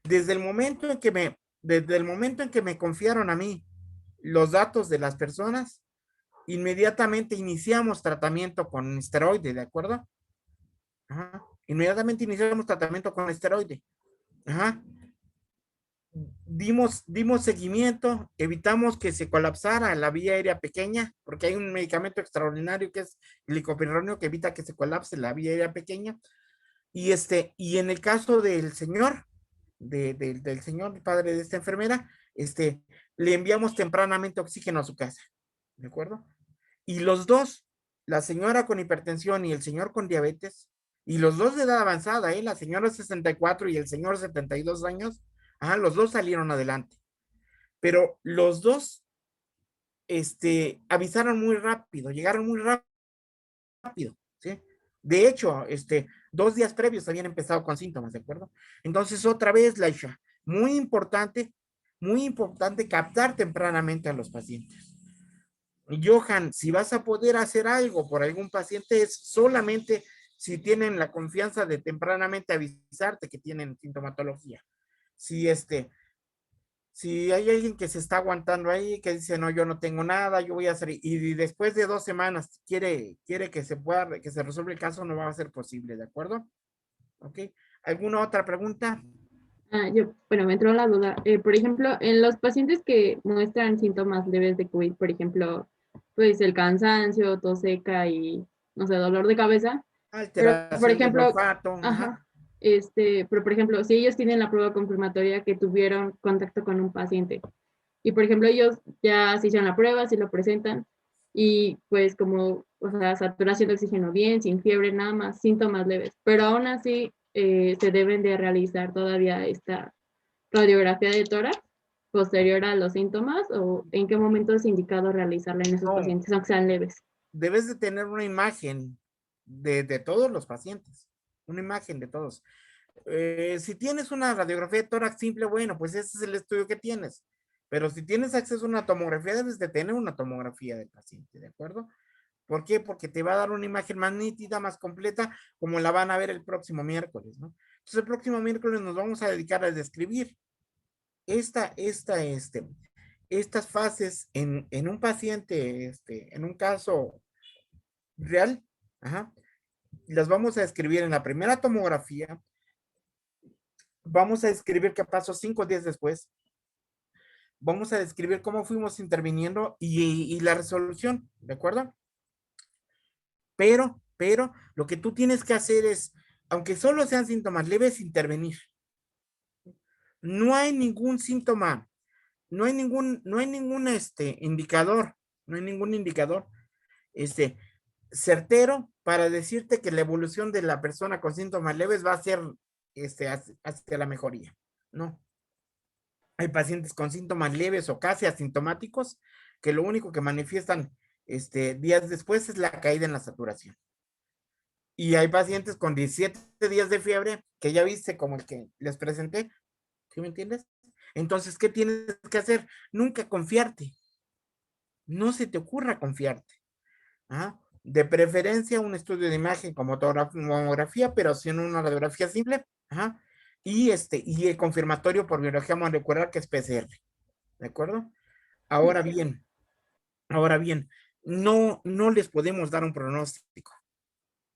Desde el momento en que me confiaron a mí los datos de las personas, inmediatamente iniciamos tratamiento con esteroide, ¿de acuerdo? Ajá. Inmediatamente iniciamos tratamiento con esteroide. Ajá. Dimos seguimiento, evitamos que se colapsara la vía aérea pequeña, porque hay un medicamento extraordinario que es glicopironio que evita que se colapse la vía aérea pequeña. Y en el caso del señor, del señor padre de esta enfermera, le enviamos tempranamente oxígeno a su casa, ¿de acuerdo? Y los dos, la señora con hipertensión y el señor con diabetes, y los dos de edad avanzada, la señora 64 y el señor 72 años, los dos salieron adelante. Pero los dos, avisaron muy rápido, llegaron muy rápido, ¿sí? De hecho, 2 días previos habían empezado con síntomas, ¿de acuerdo? Entonces, otra vez, Laisha, muy importante captar tempranamente a los pacientes. Johan, si vas a poder hacer algo por algún paciente, es solamente si tienen la confianza de tempranamente avisarte que tienen sintomatología. Si hay alguien que se está aguantando ahí, que dice, no, yo no tengo nada, yo voy a hacer, y después de 2 semanas quiere que se resuelva el caso, no va a ser posible, ¿de acuerdo? ¿Ok? ¿Alguna otra pregunta? Bueno, me entró la duda. Por ejemplo, en los pacientes que muestran síntomas leves de COVID, por ejemplo, pues el cansancio, tos seca y, no sé, dolor de cabeza. Pero, por Alteración del ejemplo, olfato. ajá, pero por ejemplo, si ellos tienen la prueba confirmatoria que tuvieron contacto con un paciente y por ejemplo ellos ya se hicieron la prueba, si lo presentan y pues como, o sea, saturación de oxígeno bien, sin fiebre, nada más, síntomas leves, pero aún así se deben de realizar todavía esta radiografía de tórax posterior a los síntomas o en qué momento es indicado realizarla en esos pacientes, aunque sean leves. Debes de tener una imagen de todos los pacientes, una imagen de todos. Si tienes una radiografía de tórax simple, bueno, pues ese es el estudio que tienes. Pero si tienes acceso a una tomografía, debes de tener una tomografía del paciente, ¿de acuerdo? ¿Por qué? Porque te va a dar una imagen más nítida, más completa, como la van a ver el próximo miércoles, ¿no? Entonces el próximo miércoles nos vamos a dedicar a describir estas fases en un paciente, en un caso real, ajá, las vamos a describir en la primera tomografía, vamos a describir qué pasó 5 días después, vamos a describir cómo fuimos interviniendo y la resolución, ¿de acuerdo? Pero, lo que tú tienes que hacer es, aunque solo sean síntomas leves, intervenir. No hay ningún síntoma, no hay ningún indicador, no hay ningún indicador, certero para decirte que la evolución de la persona con síntomas leves va a ser, hacia la mejoría, ¿no? Hay pacientes con síntomas leves o casi asintomáticos que lo único que manifiestan días después es la caída en la saturación. Y hay pacientes con 17 días de fiebre que ya viste como el que les presenté, ¿sí me entiendes? Entonces, ¿qué tienes que hacer? Nunca confiarte. No se te ocurra confiarte. ¿Ah? De preferencia un estudio de imagen como tomografía, pero sin una radiografía simple. ¿Ah? Y el confirmatorio por biología molecular, que es PCR. ¿De acuerdo? Ahora bien, no les podemos dar un pronóstico.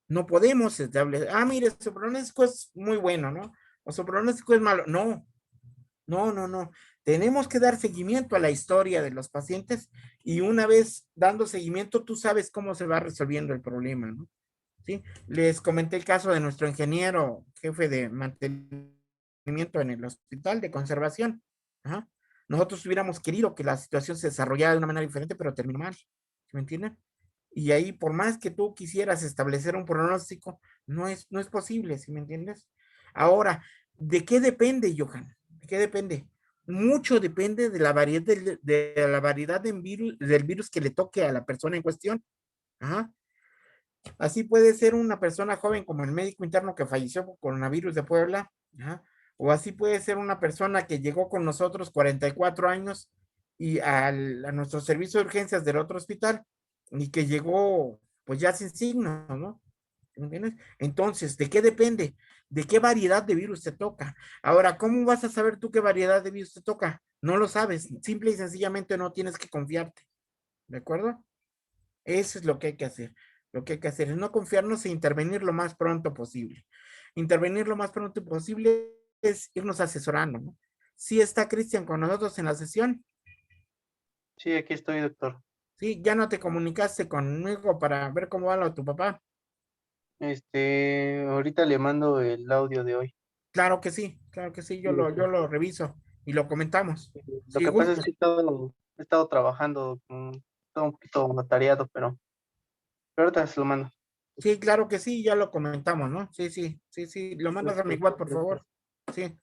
No podemos establecer, mire, su pronóstico es muy bueno, ¿no? O su pronóstico es malo. No. Tenemos que dar seguimiento a la historia de los pacientes y una vez dando seguimiento, tú sabes cómo se va resolviendo el problema, ¿no? ¿Sí? Les comenté el caso de nuestro ingeniero, jefe de mantenimiento en el hospital de conservación. Ajá. Nosotros hubiéramos querido que la situación se desarrollara de una manera diferente, pero terminó mal. ¿Sí me entienden? Y ahí, por más que tú quisieras establecer un pronóstico, no es posible, ¿sí me entiendes? Ahora, ¿de qué depende, Johan? ¿De qué depende? Mucho depende de la variedad del virus que le toque a la persona en cuestión. Ajá. Así puede ser una persona joven como el médico interno que falleció por coronavirus de Puebla. Ajá. O así puede ser una persona que llegó con nosotros 44 años y a nuestro servicio de urgencias del otro hospital y que llegó pues ya sin signos, ¿no? ¿Entiendes? Entonces, ¿de qué depende? ¿De qué variedad de virus te toca? Ahora, ¿cómo vas a saber tú qué variedad de virus te toca? No lo sabes. Simple y sencillamente no tienes que confiarte. ¿De acuerdo? Eso es lo que hay que hacer. Lo que hay que hacer es no confiarnos e intervenir lo más pronto posible. Intervenir lo más pronto posible es irnos asesorando, ¿no? Sí está Cristian con nosotros en la sesión. Sí, aquí estoy, doctor. Sí, ya no te comunicaste conmigo para ver cómo va lo de tu papá. Ahorita le mando el audio de hoy. Claro que sí, yo lo reviso y lo comentamos. Lo Si que pasa gusta. es que he estado trabajando, todo un poquito atareado, pero ahorita se lo mando. Sí, claro que sí, ya lo comentamos, ¿no? Sí, lo mandas a mi WhatsApp, por favor. Sí.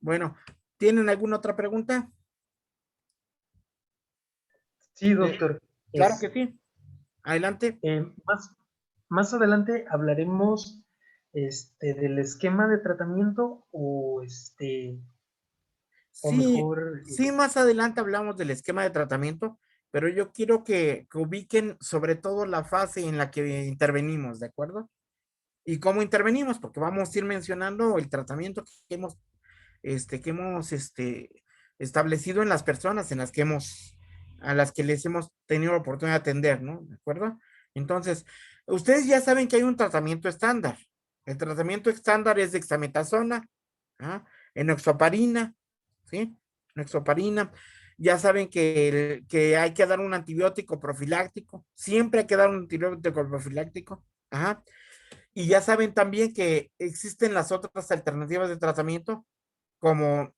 Bueno, ¿tienen alguna otra pregunta? Sí, doctor. Claro que sí. Adelante. Más adelante hablaremos del esquema de tratamiento o o Sí, mejor. sí, más adelante hablamos del esquema de tratamiento, pero yo quiero que ubiquen sobre todo la fase en la que intervenimos, ¿de acuerdo? Y cómo intervenimos, porque vamos a ir mencionando el tratamiento que hemos establecido en las personas a las que les hemos tenido la oportunidad de atender, ¿no? ¿De acuerdo? Entonces, ustedes ya saben que hay un tratamiento estándar. El tratamiento estándar es dexametasona, ¿ah? Enoxaparina, ¿sí? Enoxaparina. Ya saben que hay que dar un antibiótico profiláctico. Siempre hay que dar un antibiótico profiláctico. Ajá. Y ya saben también que existen las otras alternativas de tratamiento, como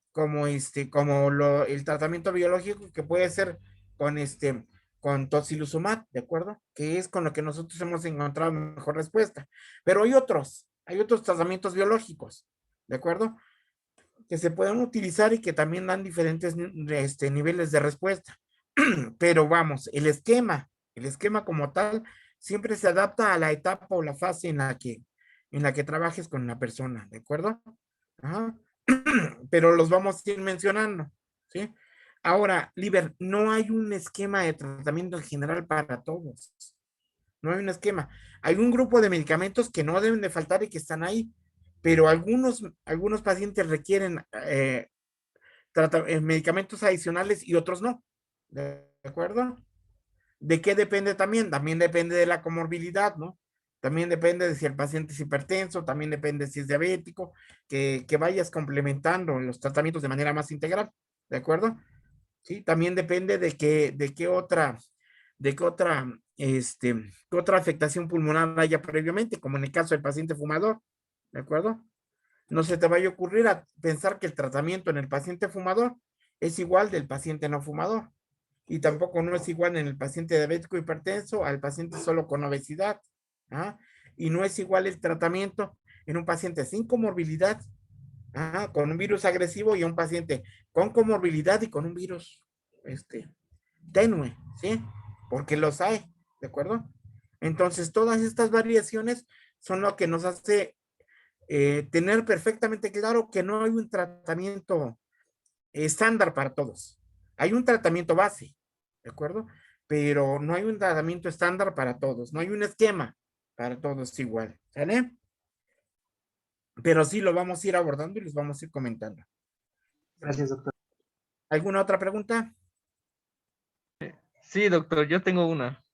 el tratamiento biológico que puede ser con con tocilizumab, ¿de acuerdo? Que es con lo que nosotros hemos encontrado mejor respuesta. Pero hay otros tratamientos biológicos, ¿de acuerdo? Que se pueden utilizar y que también dan diferentes niveles de respuesta. Pero vamos, el esquema como tal siempre se adapta a la etapa o la fase en la que trabajes con la persona, ¿de acuerdo? Ajá. Pero los vamos a ir mencionando, ¿sí? Ahora, Liber, no hay un esquema de tratamiento en general para todos. No hay un esquema. Hay un grupo de medicamentos que no deben de faltar y que están ahí, pero algunos pacientes requieren medicamentos adicionales y otros no. ¿De acuerdo? ¿De qué depende también? También depende de la comorbilidad, ¿no? También depende de si el paciente es hipertenso, también depende si es diabético, que vayas complementando los tratamientos de manera más integral, ¿de acuerdo? Sí, también depende de qué otra, qué otra afectación pulmonar haya previamente, como en el caso del paciente fumador, ¿de acuerdo? No se te vaya a ocurrir a pensar que el tratamiento en el paciente fumador es igual del paciente no fumador. Y tampoco no es igual en el paciente diabético hipertenso al paciente solo con obesidad. ¿Ah? Y no es igual el tratamiento en un paciente sin comorbilidad, con un virus agresivo y un paciente con comorbilidad y con un virus tenue, ¿sí? Porque los hay, ¿de acuerdo? Entonces, todas estas variaciones son lo que nos hace tener perfectamente claro que no hay un tratamiento estándar para todos. Hay un tratamiento base, ¿de acuerdo? Pero no hay un tratamiento estándar para todos, no hay un esquema para todos igual, ¿sale? Pero sí lo vamos a ir abordando y les vamos a ir comentando. Gracias, doctor. ¿Alguna otra pregunta? Sí, doctor, yo tengo una.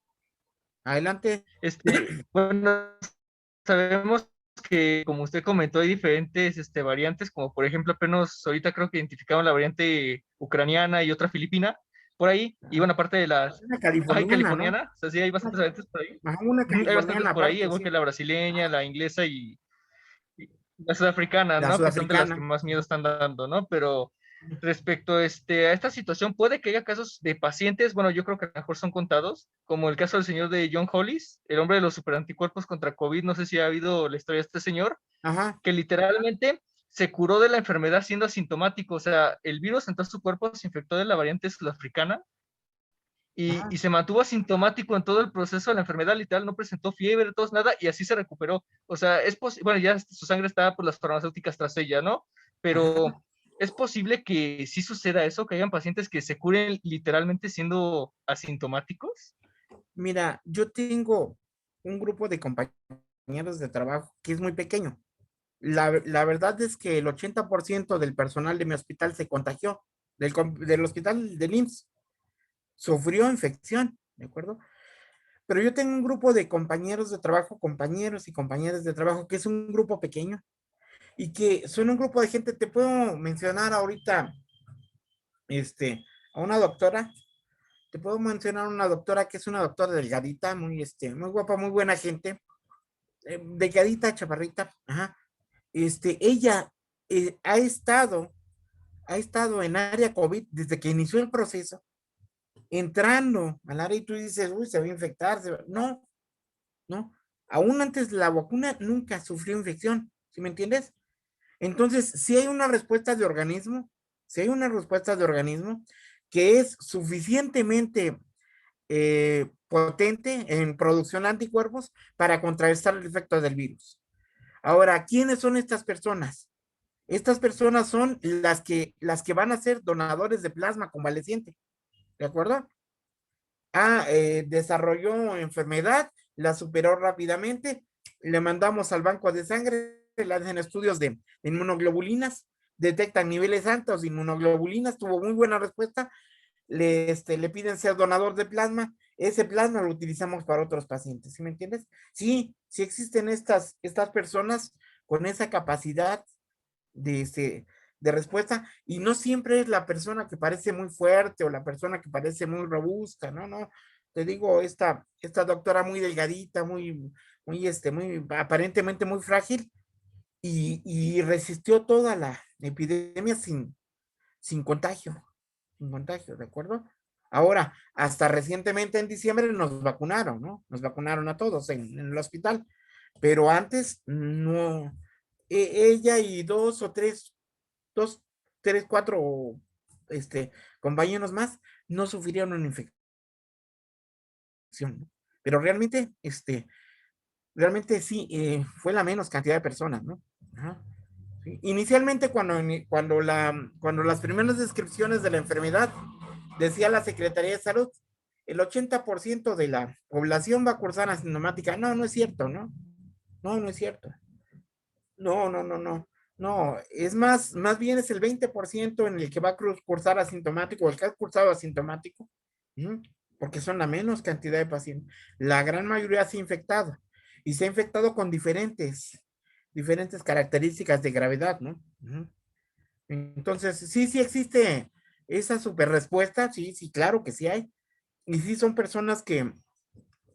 Adelante. Bueno, sabemos que, como usted comentó, hay diferentes variantes, como por ejemplo, apenas ahorita creo que identificaron la variante ucraniana y otra filipina, por ahí, y una parte de las... Una Ay, californiana, ¿no? californiana, o sea, sí, hay bastantes variantes por ahí. Una Hay bastantes californiana por ahí, aparte, igual sí. que la brasileña, la inglesa y la sudafricana, La ¿no? Que son de las que sudafricana. más miedo están dando, ¿no? Pero respecto a esta situación, puede que haya casos de pacientes, bueno, yo creo que a lo mejor son contados, como el caso del señor de John Hollis, el hombre de los superanticuerpos contra COVID, no sé si ha habido la historia de este señor, Ajá. que literalmente se curó de la enfermedad siendo asintomático, o sea, el virus entró a su cuerpo, se infectó de la variante sudafricana y se mantuvo asintomático en todo el proceso de la enfermedad, literal, no presentó fiebre, tos, nada, y así se recuperó. O sea, es posible, bueno, ya su sangre está por las farmacéuticas tras ella, ¿no? Pero Ajá. es posible que sí suceda eso, que hayan pacientes que se curen literalmente siendo asintomáticos. Mira, yo tengo un grupo de compañeros de trabajo que es muy pequeño. La verdad es que el 80% del personal de mi hospital se contagió, del hospital del IMSS, sufrió infección, ¿de acuerdo? Pero yo tengo un grupo de compañeros de trabajo, compañeros y compañeras de trabajo, que es un grupo pequeño y que son un grupo de gente, te puedo mencionar ahorita, a una doctora, te puedo mencionar una doctora que es una doctora delgadita, muy guapa, muy buena gente, delgadita, chaparrita, ajá. Ella ha estado en área COVID desde que inició el proceso, entrando al área y tú dices, uy, se va a infectar. No, no. Aún antes de la vacuna nunca sufrió infección, ¿sí me entiendes? Entonces, si hay una respuesta de organismo, si hay una respuesta de organismo que es suficientemente potente en producción de anticuerpos para contrarrestar el efecto del virus. Ahora, ¿quiénes son estas personas? Estas personas son las que van a ser donadores de plasma convaleciente, ¿de acuerdo? Desarrolló enfermedad, la superó rápidamente, le mandamos al banco de sangre, le hacen estudios de inmunoglobulinas, detectan niveles altos de inmunoglobulinas, tuvo muy buena respuesta, le piden ser donador de plasma, ese plasma lo utilizamos para otros pacientes, ¿sí me entiendes? Sí, sí existen estas personas con esa capacidad de respuesta, y no siempre es la persona que parece muy fuerte o la persona que parece muy robusta, no, te digo, esta doctora muy delgadita, muy aparentemente muy frágil, y resistió toda la epidemia sin contagio, ¿de acuerdo? Ahora, hasta recientemente en diciembre nos vacunaron, ¿no? Nos vacunaron a todos en el hospital, pero antes no, ella y dos, tres, cuatro, compañeros más no sufrieron una infección, ¿no? Pero realmente sí, fue la menos cantidad de personas, ¿no? Ajá. Sí. Inicialmente, cuando las primeras descripciones de la enfermedad decía la Secretaría de Salud, el 80% de la población va a cursar asintomática. No, no es cierto, ¿no? No, no es cierto. No, no, no, no. No, es más bien es el 20% en el que va a cursar asintomático, o el que ha cursado asintomático, porque son la menos cantidad de pacientes. La gran mayoría se ha infectado, y se ha infectado con diferentes características de gravedad, ¿no? Entonces, sí existe esa super respuesta, sí, claro que sí hay. Y sí son personas que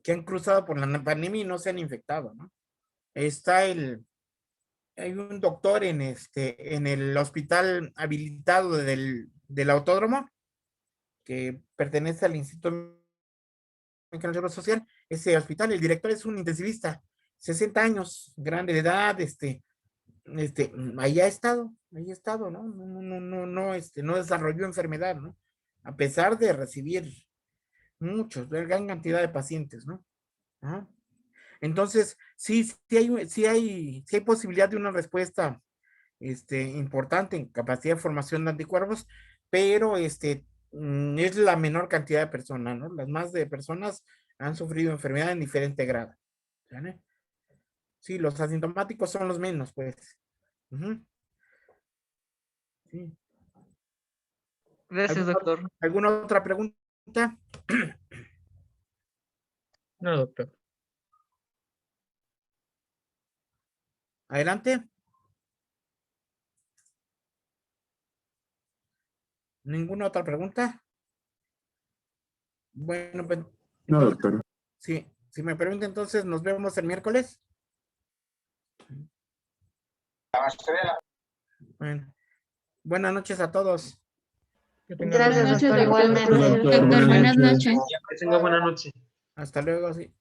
han cruzado por la pandemia y no se han infectado, ¿no? Hay un doctor en el hospital habilitado del autódromo, que pertenece al Instituto Mexicano de Seguro Social. Ese hospital, el director es un intensivista, 60 años, grande de edad, ahí ha estado, ¿no? No desarrolló enfermedad, ¿no? A pesar de recibir muchos, gran cantidad de pacientes, ¿no? Ajá. Entonces, sí hay posibilidad de una respuesta importante en capacidad de formación de anticuerpos, pero es la menor cantidad de personas, ¿no? Las más de personas han sufrido enfermedad en diferente grado. ¿Vale? Sí, los asintomáticos son los menos, pues. Ujú. Sí. Gracias, doctor. ¿Alguna otra pregunta? No, doctor. Adelante. ¿Ninguna otra pregunta? Bueno, pues, No, doctor. sí, si me permite, entonces nos vemos el miércoles. Bueno, buenas noches a todos. Que tengan Gracias, buenas doctor. noches. Igualmente. Doctor, Doctor, buenas noches. noches. Que tenga buena noche. Hasta luego, sí.